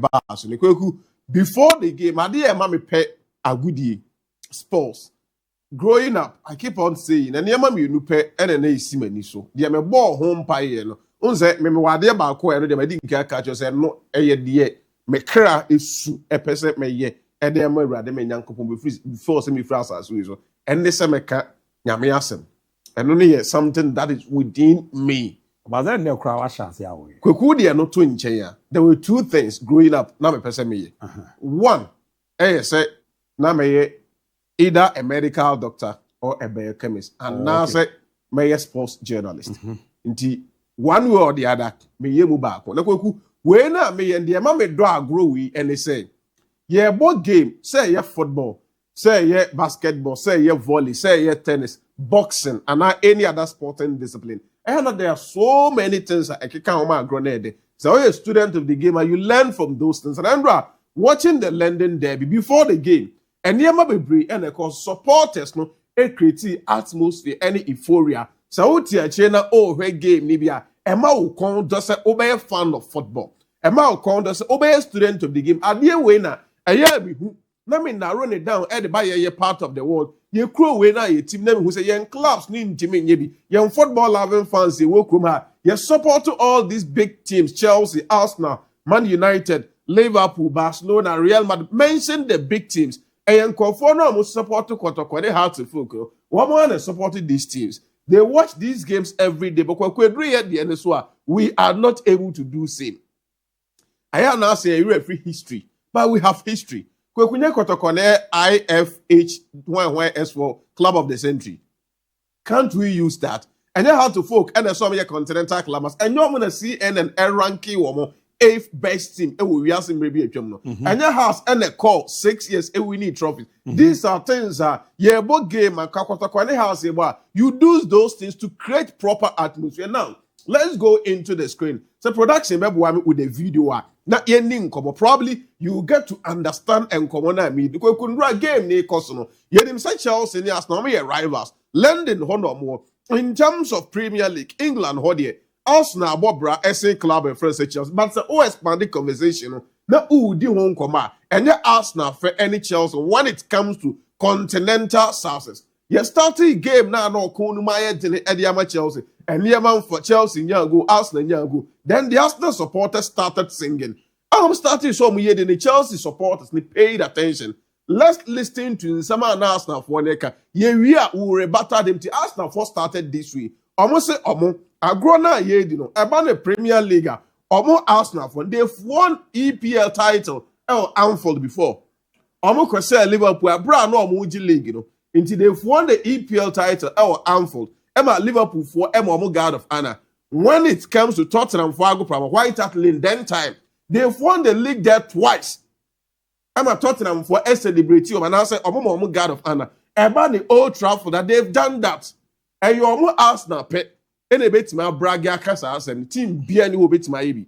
bar. So before the game, I did a pay a goodie sports. Growing up, I keep on saying, and yama me nupe and an AC many so. The me ball home pie no. Unse me wade ba ko eno de me didn't catch you say no dear me kra is a person me ye and then my rather me yankopon before semi France as so. And this me ka nyame asem. And only something that is within me. But then no crowd chance ya we. Kweku de no to nchen ya. There were two things growing up na me person me ye. One, say na me ye either a medical doctor or a biochemist, and now say me ye sports journalist. Inti one way or the other, me ye mu back. Na kweku we na me ye ndi ma me do agro we and they say ye ball game, say ye football, say ye basketball, say ye volley, say ye tennis, boxing, and any other sporting discipline. And there are so many things that I can't grenade. So you're a student of the game and you learn from those things. And Andra, watching the London Derby before the game, and near my baby and of course supporters no a creative atmosphere, any euphoria. So China her game Nibia. Emma Ukon does obey a fan of football. Emma Ukon does obey a student of the game. A dear winner, a year be who. I mean, now run it down at the by a part of the world. You crew winner, your team name who say young clubs need Jimmy Yebi, young football loving fans, you welcome her. You support to all these big teams, Chelsea, Arsenal, Man United, Liverpool, Barcelona, Real Madrid. Mention the big teams. And young Conforno must support to Kotoko, they hard to focus. One man has supported these teams. They watch these games every day, but when we at the end of we are not able to do same. I am now saying referee history, but we have history. Kwekunye Kotokone IFH for Club of the Century. Can't we use that? And you have to folk and some of your continental clubs. And you're gonna see and ranking woman 8th best team. We are seeing maybe a jumno. And your house and a call 6 years we need trophies. These are things both game and Kotokone house you do those things to create proper atmosphere. Now let's go into the screen. So production with the video. Now, probably you get to understand and come on me. Because you couldn't game ne kosono. Yet him say Chelsea ni asnomy rivals. London honor more. In terms of Premier League, England hodie. Arsenal Bobra SA Club and France Chelsea. But the expanded conversation. Now di home koma. And your Arsenal for any Chelsea when it comes to continental sources. You started game now no kunumaya dele Ediama Chelsea. And Yeman for Chelsea Nyango, Arsenal Nyango. Then the Arsenal supporters started singing. I'm starting so many the Chelsea supporters they paid attention. Let's listen to some Arsenal for Neka. Yeah, we are rebutted them to Arsenal first started this week. Almost say Agrona Yedino, about the Premier League. Almost Arsenal for they've won EPL title Anfield before. Almost say Liverpool, brand no Muji League, you know. Until they've won the EPL title Anfield. Emma Liverpool for Emma Guard of Honor. When it comes to Tottenham for White Hart Lane, then time they've won the league there twice. Emma Tottenham for a celebrity and I say Omo Guard of Honor. About the Old Trafford that they've done that. And you almost Arsenal pet any bit my Braga Casa and team Biani will bit my EB.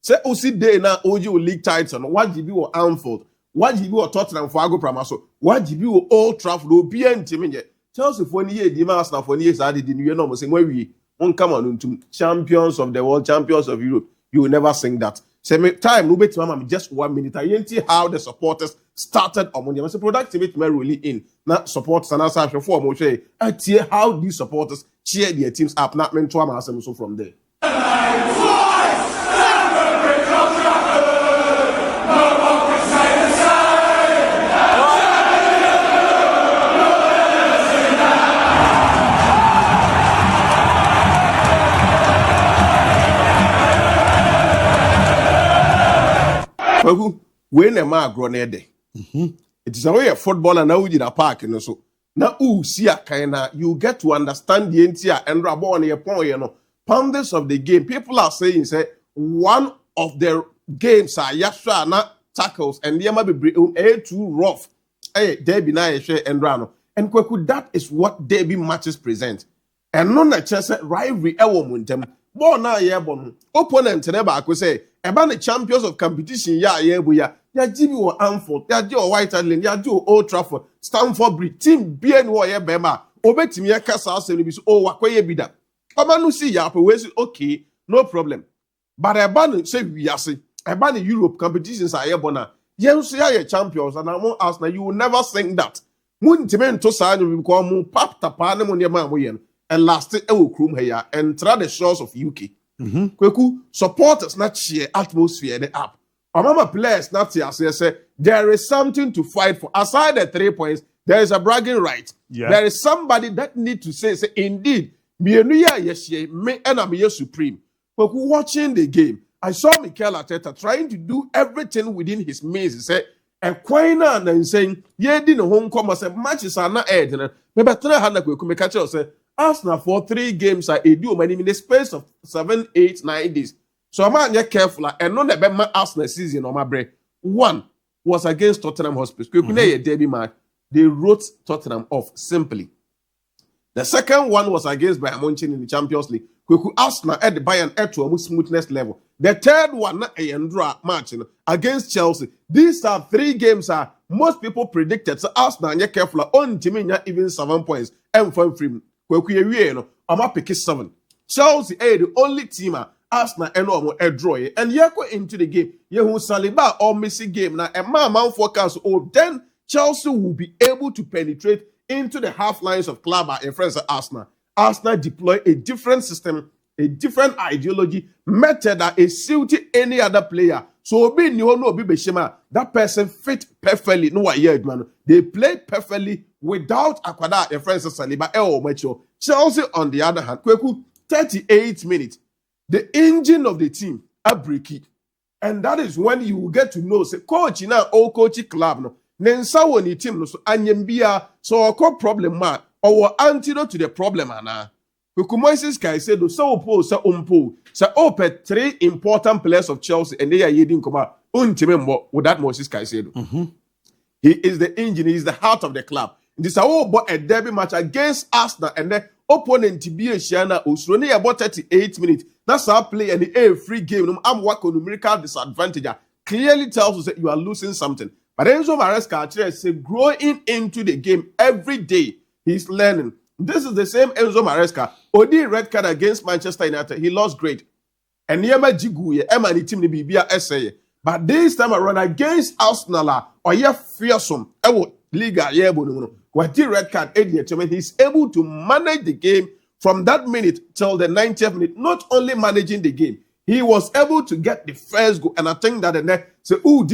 Say Osi Day now OG league title. What did you Anfield? What did you Tottenham for Pramaso? What did you Old Trafford? Bian team yet. Chelsea for year, the Arsenal for years added in you saying where we won't come on to champions of the world, champions of Europe. You will never sing that. Same time, no bet mama just 1 minute. I didn't see how the supporters started on Monday. I say productivity may really in not supporters and answer for more. I hear how these supporters cheer their teams up. Not meant to am so from there. When a man grown it is a way of football and now we did a park and so now see a kinda you get to understand the entire and rabon your point, you know. Pounders of the game, people are saying say one of the games are yasha not tackles and they might be too rough. Hey, Derby na share and rano. And kweku that is what Derby matches present. And none that just rivalry ewomuntem. Born na ye bon opponent never I could say about the champions of competition ya Jibi or Anfield ya do White Hart Lane ya do Old Trafford Stamford Bridge team bien wo ye bema obetimi ya kasa asem bi so wakoye bida obanu si ya we say okay no problem but ebanu say wiase about the Europe competitions are here, bona. Yes, you are champions, and I'm Arsenal. You will never think that. Muntimen to sign you become pap tapane on your man and last it will crum here and try the shores of UK. Kweku supporters not share atmosphere the app. Mama players not here say there is something to fight for. Aside the 3 points, there is a bragging right. Yeah. There is somebody that need to say indeed, me and I'm supreme. But watching the game, I saw Mikel Arteta trying to do everything within his means. He said, "Equina and saying, ye didn't home come and say matches are not aired." Maybe 300 we catch us say Arsenal for 3 games are do many in the space of 7, 8, 9 days. So I'm not careful and not the Arsenal season on my break. One was against Tottenham Hotspur. Derby match. They wrote Tottenham off simply. The second one was against Bayern Munich in the Champions League. Arsenal at the Bayern to a smoothness level. The third one, a match against Chelsea. These are 3 games most people predicted. So Arsenal, and careful, on team even 7 points. And from free, I'm pick 7. Chelsea, the only team Arsenal and a draw. And you go into the game. You Saliba or missing game now. And man forecast. Then Chelsea will be able to penetrate into the half lines of club in front of Arsenal. Arsenal deploy a different system, a different ideology, method that is suited any other player. So be no be beshema. That person fit perfectly. No man. They play perfectly without Akwada in front of Saliba. Chelsea on the other hand, 38 minutes. The engine of the team are breaking. And that is when you will get to know, say, coach now, or coach club, no. Nensa woni team no so anyambia so okọ problem ma or antidote to the problem ana. Kukumoisis kai said so po so so open 3 important players of Chelsea and they are yedin koma untime with that Moses kai said. He is the engine, he is the heart of the club. This but a derby match against Arsenal and the opponent to be a Shiana Usroni about 38 minutes. That's our play and the free game. I'm working numerical disadvantage. Clearly tells us that you are losing something. But Enzo Maresca say growing into the game every day, he's learning. This is the same Enzo Maresca. Odi red card against Manchester United. He lost great. And Yema Jiguye, Emma ni team ni Bibia essay. But this time around against Arsenal, or ye fearsome. Ewo Liga yebo. What the red card, he's able to manage the game from that minute till the 90th minute. Not only managing the game, he was able to get the first goal. And I think that the next say, you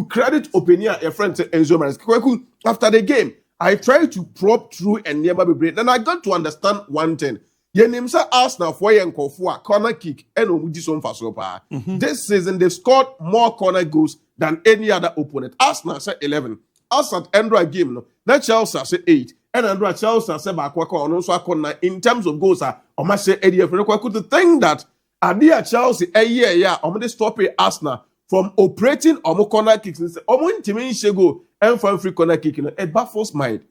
credit Openia, a friend to Enzo Maresca. After the game, I tried to probe through and never be break. Then I got to understand one thing. Yenimsa Arsenal for a corner kick and Omudison Fasopa. This season they've scored more corner goals than any other opponent. Arsenal said 11. Arsenal Andra game no. Now Chelsea say 8. And Andra Chelsea say Bakwako and also corner in terms of goals or must say Eddie Kwaku to think that Adia Chelsea a year or they stop Arsenal from operating or corner kicks and say Shego and from free corner kicking. It baffles mind.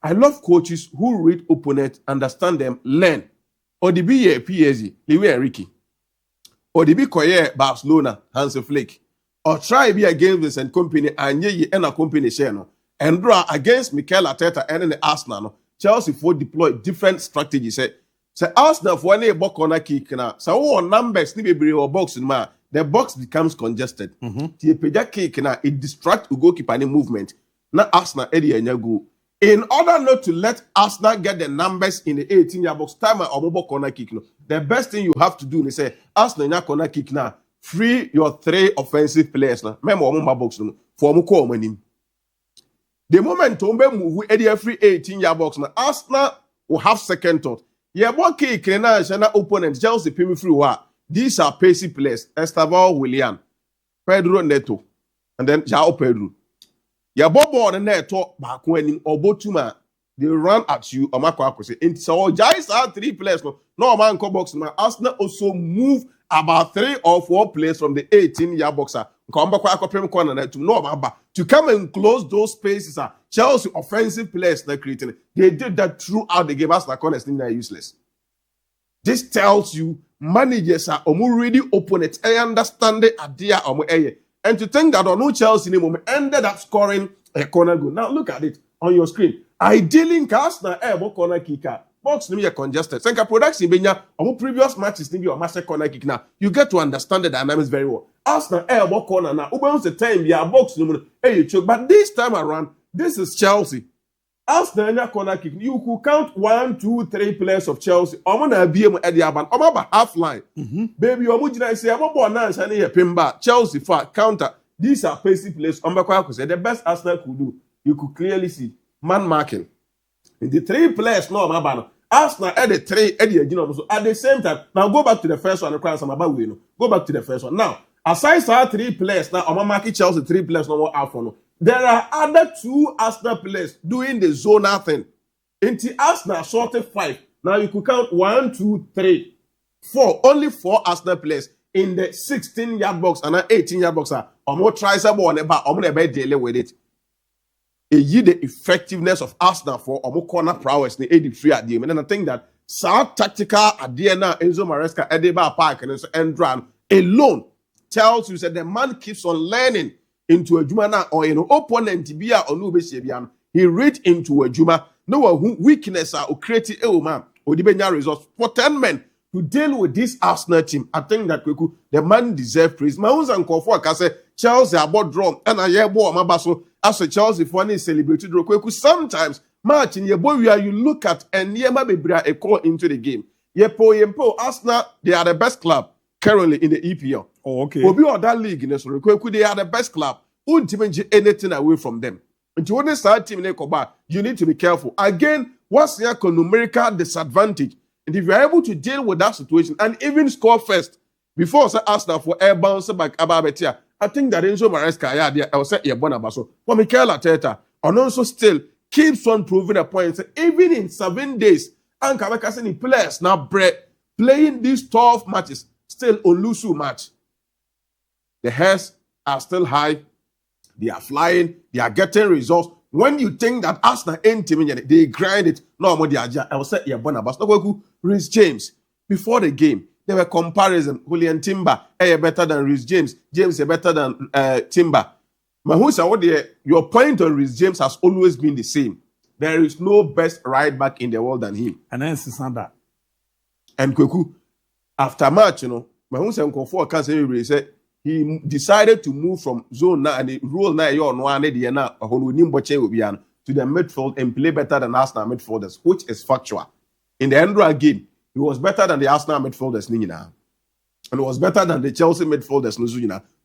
I love coaches who read opponents, understand them, learn. Or the be PSG, Liwe Enrique. Or the be Koye Barcelona, Hansi Flick. Or try be against this and company and ye and a company share no. And draw against Mikel Arteta and the Arsenal no. Chelsea for deploy different strategies. Say Arsenal for any box corner kick now. So all numbers need be or box in ma. The box becomes congested. The peja kick now it distract the goalkeeper any movement. Now Arsenal Eddie and go. In order not to let Arsenal get the numbers in the 18-yard box, time or mobile corner kick, no, the best thing you have to do is say, Arsenal in your corner kick now, free your 3 offensive players now. Remember, mobile box no, for call money. The moment Tombe move every 18-yard box now, Arsenal will have second thought. Yeah, what kick and opponent Chelsea pay me free. These are pacey players: Estevao Willian, Pedro Neto, and then João Pedro. Ya bobo on the talk back when or botuma they run at you or Marco say so guys are 3 players no man co box man Arsenal also move about 3 or 4 players from the 18-yard boxer come back corner to no about to come and close those spaces Chelsea offensive players that creating they did that throughout the game. Arsenal honestly are useless. This tells you managers are already opponents. I understand the idea or and to think that on no Chelsea anymore ended up scoring a corner goal. Now look at it on your screen. Ideally, Arsenal corner kicker box no be congested. Senka production benya omo previous matches ni be o master corner kick now. You get to understand the dynamics very well. Arsenal elbow corner now. Ube the time ya box no you choke. But this time around, this is Chelsea. Arsenal corner kick. You could count 1, 2, 3 players of Chelsea. Omo na BM at the aban. Omo ba half line. Baby, omo jina say omo bo na shani ye pimba. Chelsea for counter. These are pacey players. The best Arsenal could do. You could clearly see man marking. The 3 players no man. Arsenal at the 3 at the same time. Now go back to the first one. Go back to the first one. Now, aside 3 players, now I'm marking Chelsea 3 players no more out for no. There are other 2 Arsenal players doing the zonal thing. Into Arsenal sorted 5. Now you could count 1, 2, 3, 4. Only 4 Arsenal players in the 16-yard box and an 18-yard box are more trisable on about dealing with it. The effectiveness of Arsenal for omo corner prowess in 83 at the and I think that South tactical idea now Enzo Maresca Edeba Park and Endran alone tells you that the man keeps on learning into a Juma or opponent Tibia or Nubesebian. He read into a Juma. No weakness or creative man or the results for 10 men to deal with this Arsenal team. I think that the man deserves praise. My own uncle for Chelsea about drum and I hear boy Mabaso as a Chelsea funny celebrated sometimes match in your boy where you look at and Yema Bebra a call into the game. Yempo Arsenal, they are the best club currently in the EPL. Oh, okay. Obi or that league in this they are the best club. Won't even anything away from them. And you want to start team you need to be careful. Again, what's your numerical disadvantage? And if you're able to deal with that situation and even score first before Arsenal for air bounce back Ababetia, I think that Enzo Maresca, I will say, Bonabaso, for Mikel Arteta, and also still keeps on proving a point. Even in 7 days, and Kabakasini players now playing these tough matches, still Olusu match. The hairs are still high, they are flying, they are getting results. When you think that Arsenal ain't team, they grind it. No more I will say, Bonabaso, Reece James, before the game, there were comparison. Julian Timber, better than Reece James. James is better than Timber. Your point on Reece James has always been the same. There is no best right back in the world than him. And then it's that. And Kweku, after match, Mahunsa can't say he decided to move from zone 9 and the rule 9 to the midfield and play better than Arsenal midfielders, which is factual. In the end of game, he was better than the Arsenal midfielders. And it was better than the Chelsea midfielders.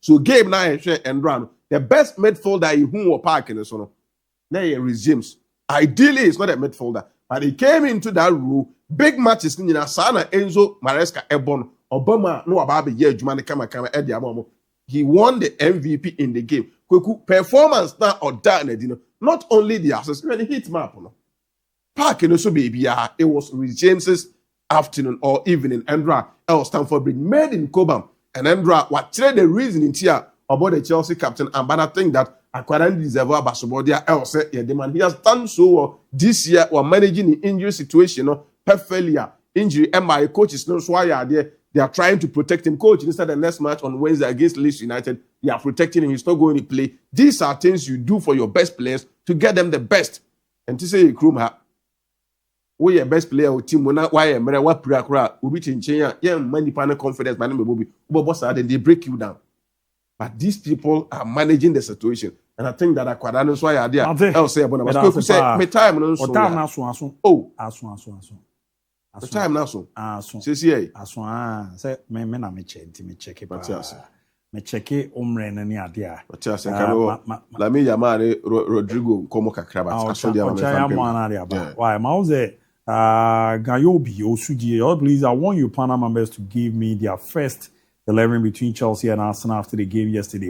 So game 9 and run. The best midfielder who were parking this one. Now he resumes. Ideally, he's not a midfielder. But he came into that rule. Big matches Sana Enzo Maresca Ebon Obama no ababe ye Jumani Kama Eddie Amomo. He won the MVP in the game. Performance now or done. Not only the assist, the hit map. Park in also baby. It was Reece James's afternoon or evening. Andra El Stamford Bridge made in Cobham. And Andra, what the reason in here about the Chelsea captain? And but I think that Aquadan deserve Basobodia El said, yeah, the man he has done so well this year while managing the injury situation. Perfectly injury. And my coaches know why they are trying to protect him. Coach, instead the next match on Wednesday against Leeds United, they are protecting him. He's not going to play. These are things you do for your best players to get them the best. And to say, Krumha, we your best player or team, why a mere what pre-acra will be changing, young money panel confidence, my name will be boss, and they break you down. But these people are managing the situation. And I think that Aquadan is why I did. I'll say, but my time now so. Oh, the time now so. Say, me na me check it. Me check it umre na ni adia. La me yamare Rodrigo como kakraba. Why mauze Gayobi Osudi, please, I want you panel members to give me their first 11 between Chelsea and Arsenal after the game yesterday.